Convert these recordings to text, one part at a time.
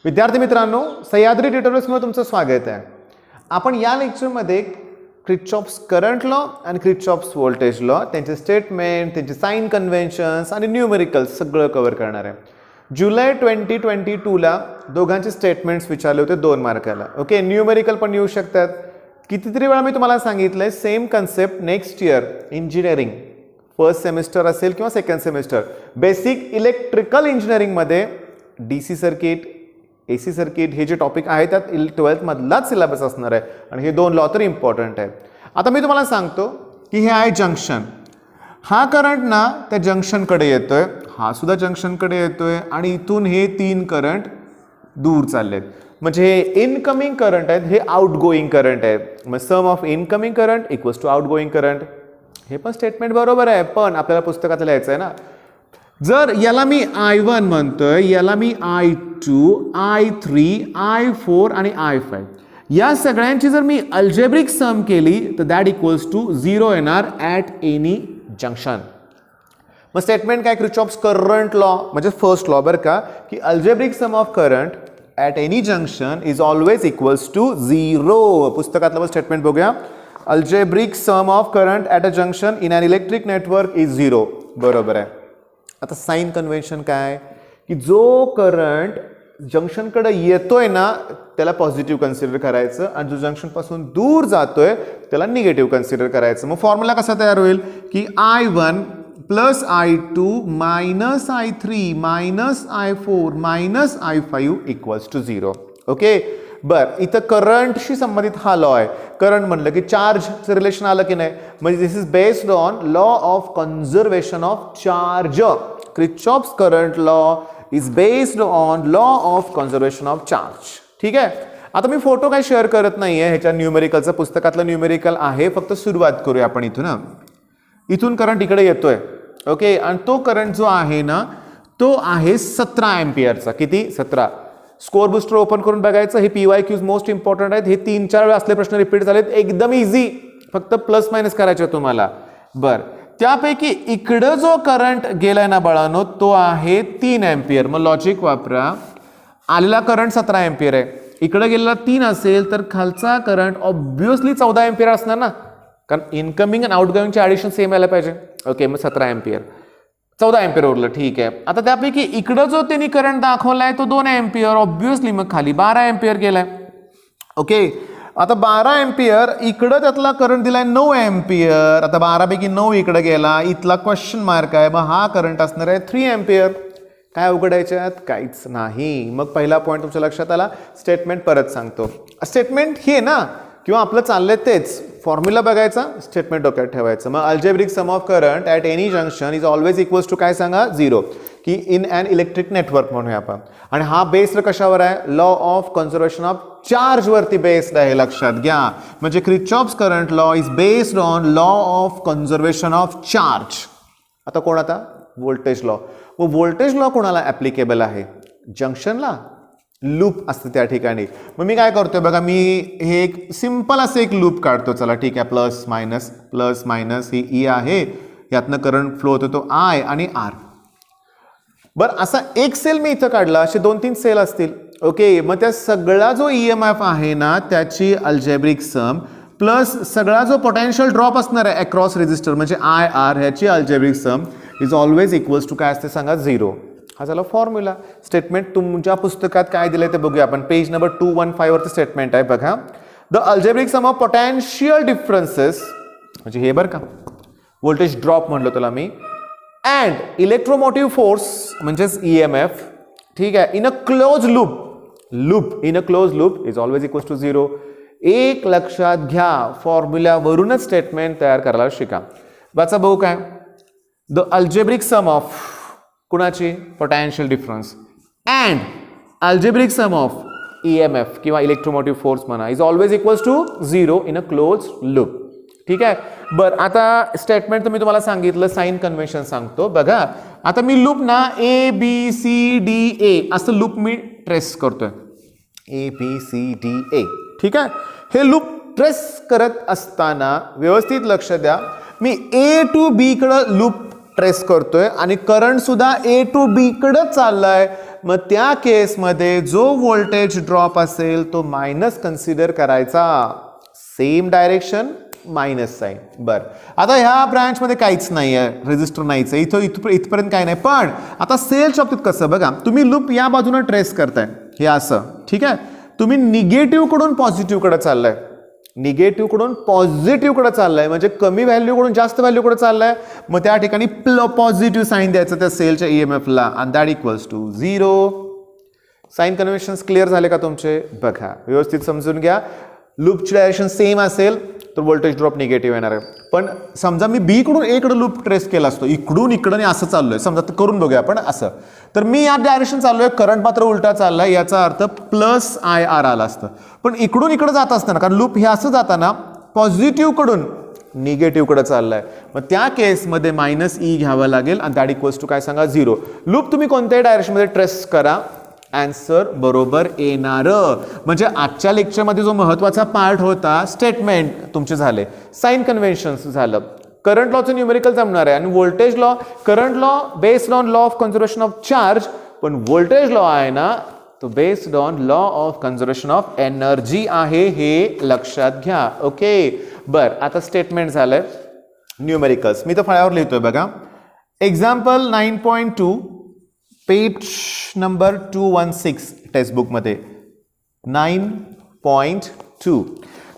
विद्यार्थी मित्रांनो, सह्याद्री ट्युटोरियल्समध्ये तुमचं स्वागत आहे. आपण या लेक्चरमध्ये क्रिचॉफ्स करंट लॉ आणि क्रिचॉफ्स व्होल्टेज लॉ, त्यांचे स्टेटमेंट, त्यांचे साइन कन्व्हेन्शन्स आणि न्यूमेरिकल्स सगळं कव्हर करणार आहे. जुलै 2022ला दोघांचे स्टेटमेंट्स विचारले होते 2 मार्काला. ओके, न्यूमेरिकल पण येऊ शकतात. कितीतरी वेळा मी तुम्हाला सांगितलंय same concept next year engineering first semester असेल किंवा सेकंड सेमिस्टर बेसिक इलेक्ट्रिकल इंजिनिअरिंगमध्ये DC सर्किट, AC सर्किट हे जे टॉपिक आहे त्यात 12th मधलाच सिलेबस असणार आहे आणि हे 2 लॉ तर इम्पॉर्टंट आहे. आता मी तुम्हाला सांगतो की हे आहे जंक्शन. हा करंट ना त्या जंक्शनकडे येतोय, हा सुद्धा जंक्शनकडे येतोय आणि इथून हे 3 करंट दूर चाललेत. म्हणजे हे इनकमिंग करंट आहेत, हे आउटगोईंग करंट आहे. मग sum of incoming current equals to outgoing current. हे पण स्टेटमेंट बरोबर आहे, पण आपल्याला पुस्तकात लिहायचं आहे ना. जर याला मी I1 म्हणतोय, याला मी I2, I3, I4 आणि I5 या सगळ्यांची जर मी अल्जेब्रिक सम केली तर दॅट इक्वल्स टू 0 येणार ॲट एनी जंक्शन. मग स्टेटमेंट काय? क्रिचॉफ्स करंट लॉ म्हणजे फर्स्ट लॉ बरं का, की algebraic sum of current at any junction is always equals to 0. पुस्तकातलं स्टेटमेंट बघूया. Algebraic sum of current at a junction in an electric network is 0. बरोबर आहे. आता साइन कन्व्हेन्शन काय, की जो करंट जंक्शनकडे येतोय ना त्याला पॉझिटिव्ह कन्सिडर करायचं आणि जो जंक्शन पासून दूर जातोय त्याला निगेटिव्ह कन्सिडर करायचं. मग फॉर्म्युला कसा तयार होईल की I1 plus I2 minus I3 minus I4 minus I5 equals to 0. Okay, बर, इथं करंटशी संबंधित हा लॉ आहे. करंट म्हणलं की चार्जचं रिलेशन आलं की नाही, म्हणजे this is based on law of conservation of charge. Kirchhoff's current law is based on law of conservation of charge. ठीक आहे. आता मी फोटो काही शेअर करत नाहीये ह्याच्या न्यूमेरिकलचं, पुस्तकातलं न्यूमेरिकल आहे. फक्त सुरुवात करूया आपण इथून. इथून करंट इकडे येतोय. ओके, आणि तो करंट जो आहे ना तो आहे 17 एम्पियरचा. किती? 17. स्कोर बुस्टर ओपन करून बघायचं. हे PYQs मोस्ट इम्पॉर्टंट आहेत. हे 3-4 वेळा असले प्रश्न रिपीट झालेत. एकदम इझी, फक्त प्लस मायनस करायचे तुम्हाला. बर, त्यापैकी इकडं जो करंट गेलाय ना बाळांनो तो आहे 3 एम्पियर. मग लॉजिक वापरा. आलेला करंट 17 एम्पियर आहे, इकडे गेलेला 3 असेल तर खालचा करंट ऑब्व्हियसली 14 एम्पियर असणार ना, कारण इनकमिंग आणि आउटगोईंगचे ॲडिशन सेम यायला पाहिजे. ओके, मग 17 एम्पियर 14 एम्पियर उरलं. ठीक आहे. आता त्यापैकी इकडं जो त्यांनी करंट दाखवलाय तो 2 एम्पियर. ऑब्व्हियसली मग खाली 12 एम्पियर गेलाय. ओके, आता 12 एम्पियर इकडं त्यातला करंट दिलाय 9 एम्पियर. आता 12 पैकी 9 इकडे गेला, इथला क्वेश्चन मार्क आहे. मग हा करंट असणार आहे 3 एम्पियर. काय उघडायच्यात? काहीच नाही. मग पहिला पॉईंट तुमच्या लक्षात आला. स्टेटमेंट परत सांगतो. स्टेटमेंट हे ना किंवा आपलं चाललंय तेच, फॉर्म्युला बघायचा, स्टेटमेंट डोक्यात ठेवायचं. मग algebraic sum of current at any junction is always equals to काय सांगा? 0. की इन अन इलेक्ट्रिक नेटवर्क म्हणूया आपण. आणि हा बेस्ड कशावर आहे? Law of conservation of charge वरती बेस्ड आहे, लक्षात घ्या. म्हणजे Kirchhoff's current law is based on law of conservation of charge. आता कोण? आता व्होल्टेज लॉ. व व्होल्टेज लॉ कोणाला ॲप्लिकेबल आहे? जंक्शनला. लूप असते त्या ठिकाणी. मग मी काय करतोय बघा, मी हे एक सिंपल असं एक लूप काढतो. चला ठीक आहे. प्लस मायनस ही E आहे, यातनं करंट फ्लो होतो तो I आणि R. बरं, असा एक सेल मी इथं काढला, असे 2-3 सेल असतील. ओके, मग त्या सगळा जो EMF आहे ना त्याची अल्जेब्रिक सम प्लस सगळा जो पोटेन्शियल ड्रॉप असणार आहे अक्रॉस रेजिस्टर म्हणजे IR ह्याची algebraic sum is always equals to काय असते सांगा? 0. हा झाला फॉर्म्युला. स्टेटमेंट तुमच्या पुस्तकात काय दिलंय ते बघूया आपण. पेज नंबर 215 वरती स्टेटमेंट आहे बघा. The algebraic sum of potential differences म्हणजे हे बरं का, व्होल्टेज ड्रॉप म्हणलं तुला मी, अँड इलेक्ट्रोमोटिव्ह फोर्स म्हणजेच EMF. ठीक आहे. In a close loop is always equals to 0. एक लक्षात घ्या, फॉर्म्युल्यावरूनच स्टेटमेंट तयार करायला शिका. वाचा बघू काय. द अल्जेब्रिक सम ऑफ कुणाची? Potential difference and algebraic sum of EMF किंवा इलेक्ट्रोमोटिव्ह फोर्स म्हणा is always equals to 0 in a close loop. ठीक आहे. बरं, आता स्टेटमेंट तर मी तुम्हाला सांगितलं, साइन कन्व्हेन्शन सांगतो बघा. आता मी लूप ना ABCDA असं लूप मी ट्रेस करतोय. ABCDA. ठीक आहे. हे लूप ट्रेस करत असताना व्यवस्थित लक्ष द्या, मी A to B कडे लूप ट्रेस करतोय आणि करंट सुद्धा A to B कडे चाललाय. मग त्या केसमध्ये जो व्होल्टेज ड्रॉप असेल तो मायनस कन्सिडर करायचा. Same direction minus sign. बरं, आता ह्या ब्रांचमध्ये काहीच नाही आहे, रेजिस्टर नाहीच आहे, इथपर्यंत काही नाही. पण आता सेलच्या बाबतीत कसं बघा, तुम्ही लूप या बाजूने ट्रेस करताय हे असं, ठीक आहे. तुम्ही निगेटिव्ह कडून पॉझिटिव्ह कडे चाललाय, निगेटिव्ह कडून पॉझिटिव्ह कडे चाललाय, म्हणजे कमी व्हॅल्यू कडून जास्त व्हॅल्यू कडे चाललाय. मग त्या ठिकाणी पॉझिटिव्ह साईन द्यायचं त्या सेलच्या ईएमएफला, and that equals to 0. Sign conventions clear झाले का तुमचे? बघा, व्यवस्थित समजून घ्या. लूपची डायरेक्शन सेम असेल तर व्होल्टेज ड्रॉप निगेटिव्ह येणार आहे. पण समजा मी बी कडून ए कडे लूप ट्रेस केला असतो, इकडून इकडे असं चाललोय, समजा करून बघूया आपण असं, तर मी या डायरेक्शन चाललोय, करंट मात्र उलटा चाललाय, याचा अर्थ प्लस IR आला असतं. पण इकडून इकडे जात असताना, कारण लूप हे असं जाताना पॉझिटिव्ह कडून निगेटिव्ह कडे चाललाय, मग त्या केसमध्ये -E घ्यावं लागेल, आणि दॅट इक्वल्स टू काय सांगा? 0. लूप तुम्ही कोणत्याही डायरेक्शनमध्ये ट्रेस करा, आन्सर बरोबर येणार. म्हणजे आजच्या लेक्चरमध्ये जो महत्वाचा पार्ट होता स्टेटमेंट तुमचे झाले, साइन कन्व्हेन्शन्स झालं, करंट लॉचं न्यूमेरिकल जमणार आहे, आणि voltage law, current law based on law of conservation of charge, पण व्होल्टेज लॉ आहे ना तो based on law of conservation of energy आहे, हे लक्षात घ्या. ओके, बर, आता स्टेटमेंट झालंय. न्यूमेरिकल्स मी तर फळ्यावर लिहितोय बघा. Example 9.2 page number 216 टेक्स्टबुकमध्ये 9.2.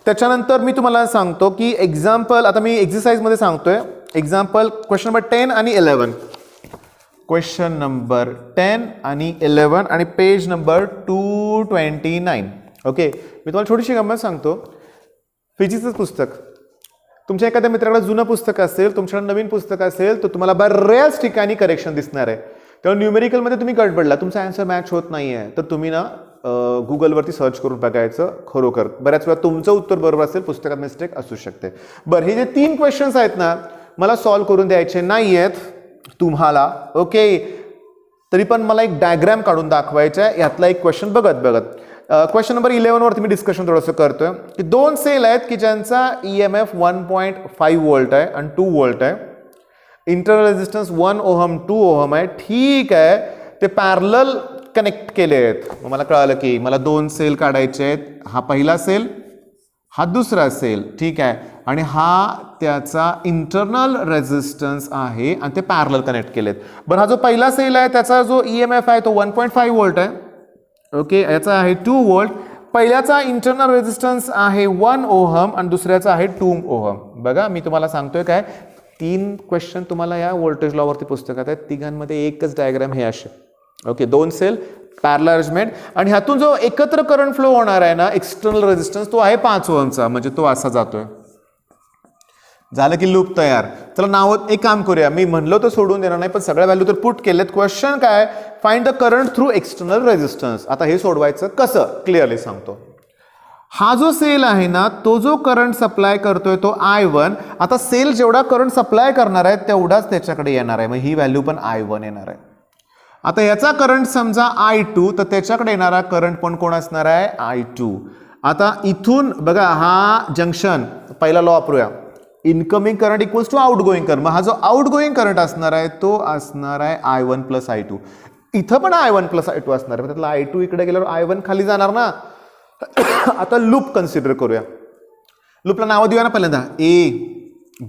त्याच्यानंतर मी तुम्हाला सांगतो की एक्झाम्पल, आता मी एक्झरसाइजमध्ये सांगतोय एक्झाम्पल क्वेश्चन नंबर 10 आणि 11, क्वेश्चन नंबर 10 आणि 11 आणि पेज नंबर 229. ओके, मी तुम्हाला छोटीशी गंमत सांगतो. फिजिक्सचं पुस्तक तुमच्या एखाद्या मित्राकडे जुनं पुस्तक असेल, तुमच्याकडे नवीन पुस्तक असेल, तर तुम्हाला बऱ्याच ठिकाणी करेक्शन दिसणार आहे. तेव्हा न्यूमेरिकलमध्ये तुम्ही गडबडला, तुमचा आन्सर मॅच होत नाही आहे, तर तुम्ही ना गुगलवरती सर्च करून बघायचं. खरोखर बऱ्याच वेळा तुमचं उत्तर बरोबर असेल, पुस्तकात मिस्टेक असू शकते. बरं, हे जे 3 क्वेश्चन्स आहेत ना, मला सॉल्व्ह करून द्यायचे नाही आहेत तुम्हाला. ओके, तरी पण मला एक डायग्राम काढून दाखवायचा आहे, यातला एक क्वेश्चन बघत बघत. क्वेश्चन नंबर 11 वरती मी डिस्कशन थोडंसं करतोय की 2 सेल आहेत की ज्यांचा EMF 1.5 व्होल्ट आहे आणि 2 व्होल्ट आहे, इंटरनल रेजिस्टन्स 1 ओहम 2 ओहम आहे. ठीक आहे, ते पॅरलल कनेक्ट केले आहेत. मग मला कळालं की मला 2 सेल काढायचे आहेत. हा पहिला सेल, हा दुसरा सेल, ठीक आहे, आणि हा त्याचा इंटरनल रेजिस्टन्स आहे आणि ते पॅरलल कनेक्ट केलेत. बरं, हा जो पहिला सेल आहे त्याचा जो EMF आहे तो 1.5 व्होल्ट आहे. ओके, याचा आहे 2 व्होल्ट. पहिल्याचा इंटरनल रेजिस्टन्स आहे 1 ओहम आणि दुसऱ्याचा आहे 2 ओहम. बघा, मी तुम्हाला सांगतोय काय, 3 क्वेश्चन तुम्हाला या व्होल्टेज लॉवरती पुस्तकात आहेत, तिघांमध्ये एकच डायग्राम हे असे. ओके, 2 सेल, पॅरलल अरेंजमेंट, आणि ह्यातून जो एकत्र करंट फ्लो होणार आहे ना, एक्सटर्नल रेजिस्टन्स, तो आहे 5 ओहमचा, म्हणजे तो असा जातोय. झालं की लूप तयार. चला नाव एक काम करूया, मी म्हणलो तर सोडून देणार नाही, पण सगळ्या व्हॅल्यू तर पुट केलेत. क्वेश्चन काय, find the current through external resistance. आता हे सोडवायचं कसं, क्लिअरली सांगतो. हा जो सेल आहे ना, तो जो करंट सप्लाय करतोय तो I1. आता सेल जेवढा करंट सप्लाय करणार आहे तेवढाच त्याच्याकडे येणार आहे, मग ही व्हॅल्यू पण I1 येणार आहे. आता याचा करंट समजा I2, तर त्याच्याकडे येणारा करंट पण कोण असणार आहे, I2. आता इथून बघा, हा जंक्शन, पहिला लॉ वापरूया, incoming current equals to outgoing current. मग हा जो आउटगोईंग करंट असणार आहे तो असणार आहे I1 प्लस I2. इथं पण I1 प्लस I2 असणार आहे, त्यातला I2 इकडे गेल्यावर I1 खाली जाणार ना. आता लूप कन्सिडर करूया. लूपला नावं देऊया ना पहिल्यांदा,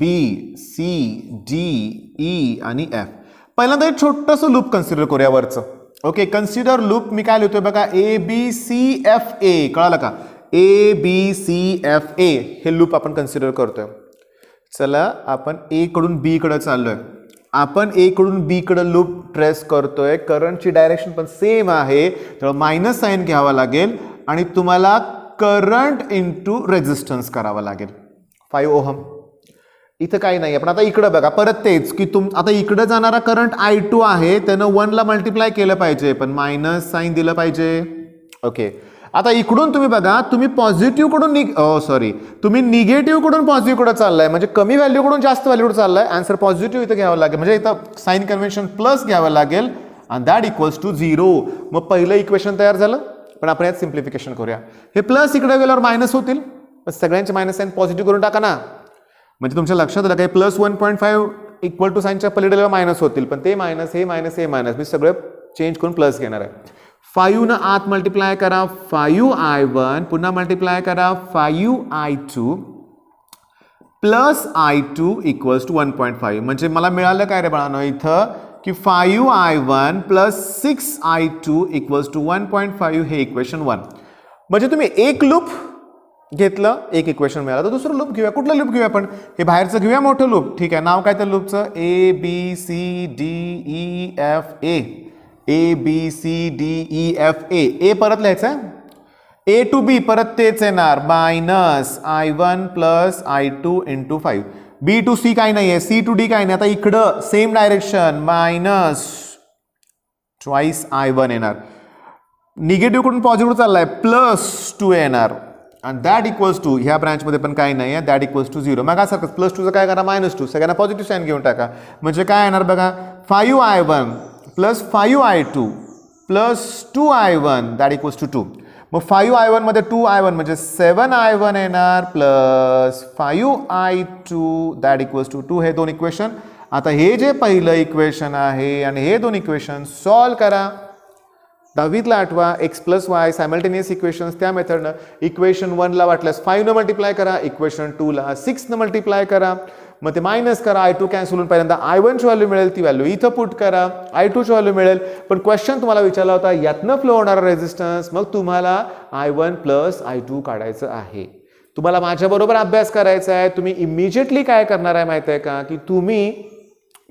ABCDE आणि F. पहिल्यांदा एक छोटंसं लूप कन्सिडर करूया वरचं. ओके, कन्सिडर लूप मी काय लिहितोय बघा, ABCFA. कळालं का, ABCFA हे लूप आपण कन्सिडर करतोय. चला, आपण A कडून B कडे चाललोय. आपण A कडून B कडे लूप ट्रेस करतोय, करंटची डायरेक्शन पण सेम आहे, तर मायनस साईन घ्यावा लागेल आणि तुम्हाला करंट इंटू रेजिस्टन्स करावा लागेल 5 ओहम. इथं काही नाही. पण आता इकडं बघा, परत तेच की आता इकडं जाणारा करंट I2 आहे, त्यानं 1 ला मल्टिप्लाय केलं पाहिजे, पण मायनस साईन दिलं पाहिजे. ओके, आता इकडून तुम्ही बघा, तुम्ही पॉझिटिव्ह कडून तुम्ही निगेटिव्ह कडून पॉझिटिव्ह कडे चाललाय, म्हणजे कमी व्हॅल्यू कडून जास्त व्हॅल्यू कडे चाललाय. आन्सर पॉझिटिव्ह इथं घ्यावं लागेल, म्हणजे इथं साइन कन्व्हेन्शन प्लस घ्यावं लागेल, आणि दॅट इक्वल्स टू 0. मग पहिलं इक्वेशन तयार झालं. पण आपण यात सिम्प्लिफिकेशन करूया. हे प्लस इकडे गेल्यावर मायनस होतील, सगळ्यांचे मायनस साइन पॉझिटिव्ह करून टाका ना, म्हणजे तुमच्या लक्षात आलं काय, प्लस 1.5 इक्वल टू साईनच्या पलीकडे मायनस होतील, पण ते मायनस, हे मायनस, हे मायनस, मी सगळे चेंज करून प्लस घेणार आहे. 5 न आत मल्टिप्लाय करा 5i1, पुन्हा मल्टिप्लाय करा 5i2 plus i2 equals to 1.5. म्हणजे मला मिळालं काय रे बाळांनो इथं की 5i1 plus 6i2 equals to 1.5 हे इक्वेशन 1. म्हणजे तुम्ही एक लूप घेतलं एक इक्वेशन मिळालं तर दुसरं लूप घेऊया. कुठलं लूप घेऊया आपण? हे बाहेरचं घेऊया मोठं लूप. ठीक आहे, नाव काय त्या लूपचं? ABCDEFA. ABCDEFA. ए परत लिहायचं आहे. A to B परत तेच येणार minus i1 plus i2 into 5. B to C काही नाही आहे, C to D काही नाही. आता इकडं same direction minus twice i1 येणार. निगेटिव्ह कडून पॉझिटिव्ह चाललाय प्लस 2 येणार आणि दॅट इक्वल्स टू ह्या ब्रांचमध्ये पण काही नाही आहे, दॅट इक्वल्स टू 0. मग सारखं प्लस 2चं काय करा -2 सगळ्यांना पॉझिटिव्ह साईन घेऊन टाका. म्हणजे काय येणार बघा 5i1 plus 5i2 plus 2i1 that equals to 2. मग 5i1 मध्ये 2i1 म्हणजे 7i1 येणार plus 5i2 that equals to 2. हे दोन इक्वेशन. आता हे जे पहिलं इक्वेशन आहे आणि हे दोन इक्वेशन सॉल्व करा. दहावीतला आठवा x plus y simultaneous equations त्या मेथडनं. इक्वेशन 1ला वाटल्यास 5 न मल्टिप्लाय करा, इक्वेशन 2ला 6 न मल्टिप्लाय करा. मग ते मायनस करा, i2 कॅन्सल होऊन पहिल्यांदा i1 ची व्हॅल्यू मिळेल, ती व्हॅल्यू इथं पुट करा, i2 ची व्हॅल्यू मिळेल. पण क्वेश्चन तुम्हाला विचारला होता यातनं फ्लो होणारा रेझिस्टन्स, मग तुम्हाला i1 प्लस i2 काढायचं आहे. तुम्हाला माझ्याबरोबर अभ्यास करायचा आहे. तुम्ही इमिजिएटली काय करणार आहे माहिती आहे का, की तुम्ही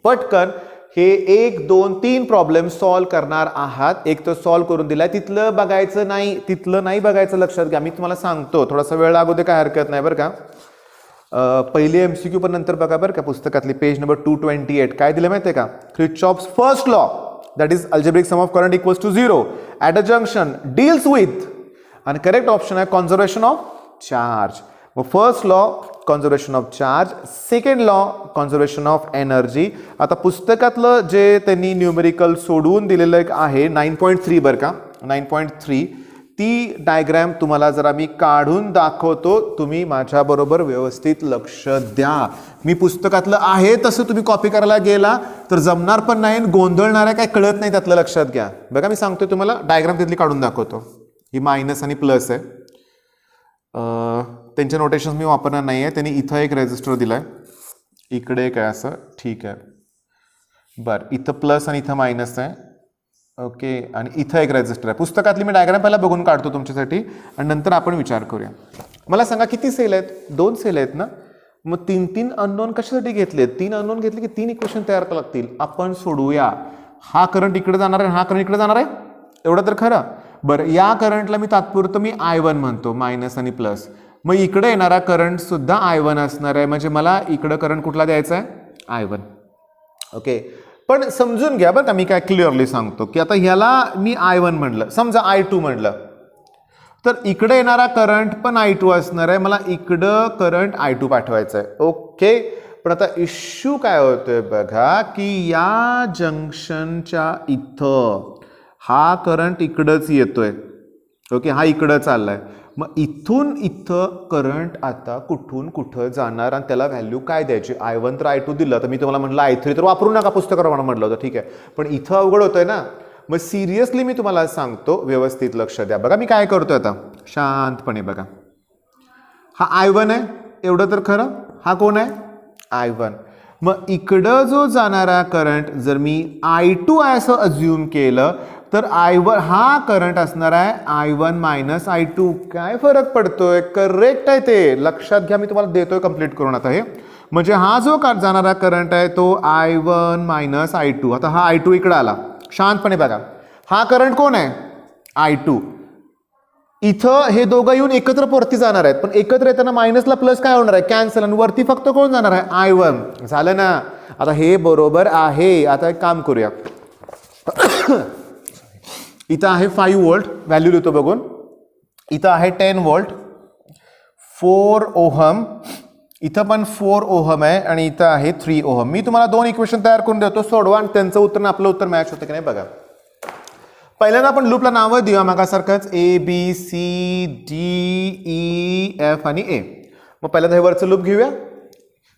पटकन हे 1 2 3 प्रॉब्लेम सॉल्व करणार आहात. एक तर सॉल्व करून दिलाय, तिथलं बघायचं नाही, तिथलं नाही बघायचं. लक्षात घ्या, मी तुम्हाला सांगतो थोडासा वेळ लागू दे, काय हरकत नाही बरं का. पहिली MCQ पण नंतर बघा बरं का. पुस्तकातली पेज नंबर 228 काय दिलं माहिती आहे का? Kirchhoff's first law that is algebraic sum of current equals to 0 at a junction deals with, आणि करेक्ट ऑप्शन आहे कॉन्झर्वेशन ऑफ चार्ज. मग first law conservation of charge, second law conservation of energy. आता पुस्तकातलं जे त्यांनी numerical सोडून दिलेलं आहे 9.3 बरं का, 9.3 ती डायग्रॅम तुम्हाला जरा मी काढून दाखवतो. तुम्ही माझ्याबरोबर व्यवस्थित लक्ष द्या. मी पुस्तकातलं आहे तसं तुम्ही कॉपी करायला गेला तर जमणार पण नाही, गोंधळणार आहे, काय कळत नाही त्यातलं. लक्षात घ्या बघा, मी सांगतोय तुम्हाला, डायग्राम तिथली काढून दाखवतो. ही मायनस आणि प्लस आहे. त्यांचे नोटेशन मी वापरणार नाही आहे. त्यांनी इथं एक रेजिस्टर दिलाय, इकडे काय असं, ठीक आहे बरं. इथं प्लस आणि इथं मायनस आहे, ओके. आणि इथं एक रेजिस्टर आहे. पुस्तकातली मी डायग्राम पहिला बघून काढतो तुमच्यासाठी आणि नंतर आपण विचार करूया. मला सांगा किती सेल आहेत? 2 सेल आहेत ना. मग 3 अननोन कशासाठी घेतलेत? 3 अननोन घेतले की 3 इक्वेशन तयार करावं लागतील. आपण सोडूया. हा करंट इकडे जाणार आहे, हा करंट इकडे जाणार आहे, एवढं तर खरं. बरं, या करंटला मी तात्पुरतं मी i1 म्हणतो, मायनस आणि प्लस. मग इकडे येणारा करंट सुद्धा i1 असणार आहे. म्हणजे मला इकडं करंट कुठला द्यायचा आहे? i1. ओके. पण समजून घ्या बरं का, मी काय क्लिअरली सांगतो की आता ह्याला मी i1 म्हणलं, समजा i2 म्हणलं, तर इकडे येणारा करंट पण i2 असणार आहे. मला इकडं करंट i2 पाठवायचं आहे. ओके. पण आता इश्यू काय होतोय बघा, की या जंक्शनच्या इथं हा करंट इकडंच येतोय, ओके. हा इकडं चाललाय. मग इथून इथं करंट आता कुठून कुठं जाणार आणि त्याला व्हॅल्यू काय द्यायची? i1 तर i2 दिलं, तर मी तुम्हाला म्हटलं i3 तर वापरू नका, पुस्तकाप्रमाणे म्हटलं होतं, ठीक आहे. पण इथं अवघड होतंय ना. मग सिरियसली मी तुम्हाला सांगतो, व्यवस्थित लक्ष द्या. बघा मी काय करतोय आता, शांतपणे बघा. हा i1 आहे, एवढं तर खरं. हा कोण आहे? i1. मग इकडं जो जाणारा करंट जर मी i2 असं अज्युम केलं तर i1 हा करंट असणार आहे i1 मायनस i2. काय फरक पडतोय? करेक्ट आहे ते. लक्षात घ्या, मी तुम्हाला देतोय कंप्लीट करून आता हे. म्हणजे हा जो जाणारा करंट आहे तो i1 मायनस i2. आता हा i2 इकडं आला, शांतपणे बघा. हा करंट कोण आहे? i2. इथं हे दोघं येऊन एकत्र वरती जाणार आहेत, पण एकत्र येताना मायनसला प्लस काय होणार आहे? कॅन्सल. आणि वरती फक्त कोण जाणार आहे? i1. झालं ना. आता हे बरोबर आहे. आता एक काम करूया. इथं आहे 5 व्होल्ट, व्हॅल्यू लिहितो बघून. इथं आहे 10 व्होल्ट, 4 ओहम. इथं पण 4 ओहम आहे आणि इथं आहे 3 ओहम. मी तुम्हाला 2 इक्वेशन तयार करून देतो, सोडवा आणि त्यांचं उत्तर आणि आपलं उत्तर मॅच होतं की नाही बघा. पहिल्यांदा आपण लूपला नावं देऊया मागासारखंच, ABCDEF आणि A. मग पहिल्यांदा हे वरचं लूप घेऊया.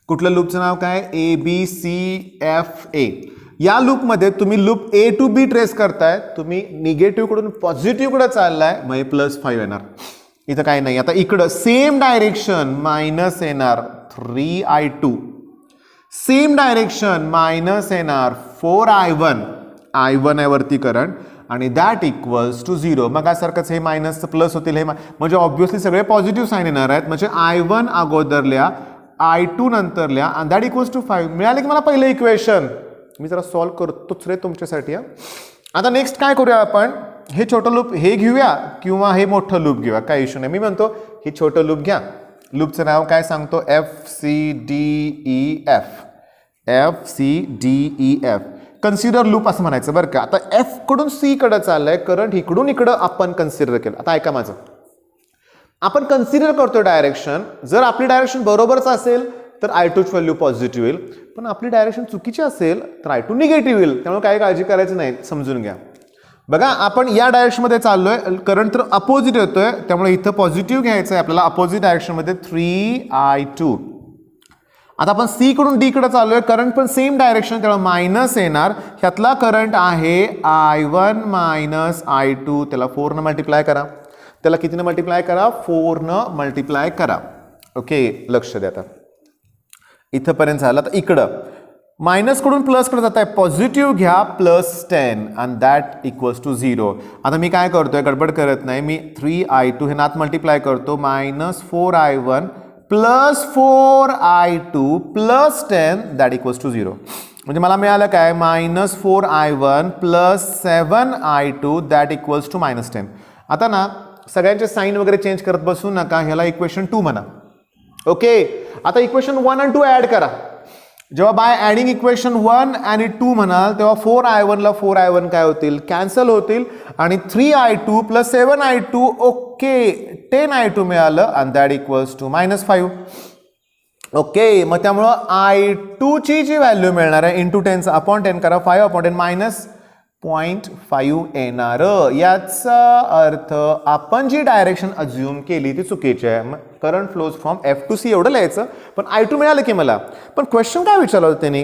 कुठलं लूपचं नाव काय? ABCFA. या लूपमध्ये तुम्ही loop A to B trace करताय, तुम्ही निगेटिव्हकडून पॉझिटिव्हकडे चाललाय, मग +5 येणार. इथं काही नाही. आता इकडं सेम डायरेक्शन मायनस येणार 3i2, सेम डायरेक्शन मायनस येणार 4i1, i1 आहे वरती करंट, आणि दॅट इक्वल्स टू 0. मग सारखंच हे मायनस प्लस होतील, हे म्हणजे ऑब्व्हियसली सगळे पॉझिटिव्ह साईन येणार आहेत. म्हणजे i1 अगोदरल्या, i2 नंतरल्या, आणि दॅट इक्वल्स टू 5 मिळाले की मला पहिलं इक्वेशन. मी जरा सॉल्व्ह करतोच रे तुमच्यासाठी. आता नेक्स्ट काय करूया आपण, हे छोटं लूप हे घेऊया किंवा हे मोठं लूप घेऊया, काय इश्यू नाही. मी म्हणतो हे छोटं लूप घ्या. लूपचं नाव काय सांगतो, FCDEF, FCDEF कन्सिडर लूप असं म्हणायचं बरं का. आता F कडून C कडे चाललंय करंट, इकडून इकडं आपण कन्सिडर केलं. आता ऐका माझं, आपण कन्सिडर करतो डायरेक्शन. जर आपली डायरेक्शन बरोबरच असेल तर i2 ची व्हॅल्यू पॉझिटिव्ह येईल, पण आपली डायरेक्शन चुकीची असेल तर i2 निगेटिव्ह येईल. त्यामुळे काही काळजी करायची नाही, समजून घ्या. बघा आपण या डायरेक्शनमध्ये चाललोय, करंट तर अपोजिट येतोय, त्यामुळे इथं पॉझिटिव्ह घ्यायचं आहे आपल्याला. अपोजिट डायरेक्शनमध्ये 3i2. आता आपण C कडून D कडे चाललोय, करंट पण सेम डायरेक्शन, त्यामुळे मायनस येणार. ह्यातला करंट आहे i1 मायनस i2, त्याला 4 न मल्टिप्लाय करा. त्याला कितीनं मल्टिप्लाय करा, 4 न मल्टिप्लाय करा. ओके, लक्ष द्या. आता इथंपर्यंत झालं. तर इकडं मायनस कडून प्लस कडे जात आहे, पॉझिटिव्ह घ्या, +10 आणि दॅट इक्वल्स टू 0. आता मी काय करतोय, गडबड करत नाही, मी 3i2 हे नात मल्टिप्लाय करतो, -4i1 +4i2 +10 that equals to 0. म्हणजे मला मिळालं काय, -4i1 +7i2 that equals to -10. आता ना सगळ्यांचे साईन वगैरे चेंज करत बसू नका, ह्याला इक्वेशन 2 म्हणा. ओके, आता इक्वेशन 1 आणि 2 ऍड करा. जेव्हा बाय ॲडिंग इक्वेशन 1 आणि 2 म्हणाल तेव्हा 4i1 ला 4i1 काय होतील, कॅन्सल होतील, आणि 3i2 + 7i2 ओके 10i2 मिळालं, आणि दॅट इक्वल्स टू -5. ओके, मग त्यामुळं i2 ची जी व्हॅल्यू मिळणार आहे इंटू 10 अपॉन 10 करा, 5/10 -0.5 येणार. याचा अर्थ आपण जी डायरेक्शन अज्युम केली ती चुकीची आहे. Current flows from F to C एवढं लिहायचं, पण i2 मिळालं की मला. पण क्वेश्चन काय विचारलं होतं त्यांनी,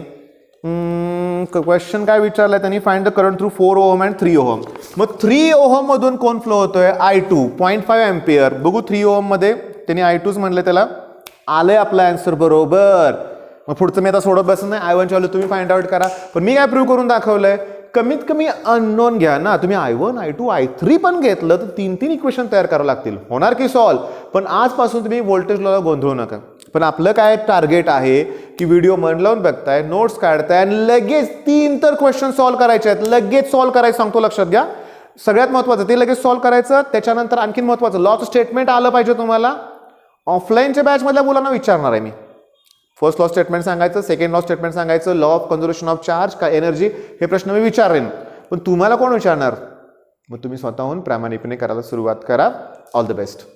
क्वेश्चन काय विचारलं त्यांनी, find the current through 4 ohm and 3 ohm. मग 3 ओहम मधून कोण फ्लो होतोय, i2 0.5 एम्पियर. बघू 3 ओहम मध्ये त्यांनी i2च म्हणले, त्याला आलंय आपला आन्सर बरोबर. मग पुढचं मी आता सोडत बसत नाही, i1 ची व्हॅल्यू तुम्ही फाइंड आउट करा. पण मी काय प्रूव्ह करून दाखवलंय, कमीत कमी अननोन घ्या ना. तुम्ही i1, i2, i3 पण घेतलं तर 3 इक्वेशन तयार करावं लागतील, होणार की सॉल्व. पण आजपासून तुम्ही व्होल्टेज लॉला गोंधळू नका. पण आपलं काय टार्गेट आहे की व्हिडिओ मन लावून बघताय, नोट्स काढताय, आणि लगेच 3 तर क्वेश्चन सॉल्व करायचे आहेत. लगेच सॉल्व करायचं सांगतो, लक्षात घ्या. सगळ्यात महत्त्वाचं ते लगेच सॉल्व करायचं. त्याच्यानंतर आणखीन महत्त्वाचं लॉचं स्टेटमेंट आलं पाहिजे तुम्हाला. ऑफलाईनच्या बॅचमधल्या मुलांना विचारणार आहे मी. फर्स्ट लॉ स्टेटमेंट सांगायचं, सेकंड लॉ स्टेटमेंट सांगायचं, law of conservation of charge का एनर्जी, हे प्रश्न मी विचारेन. पण तुम्हाला कोण विचारणार, मग तुम्ही स्वतःहून प्रामाणिकपणे करायला सुरुवात करा. All the best.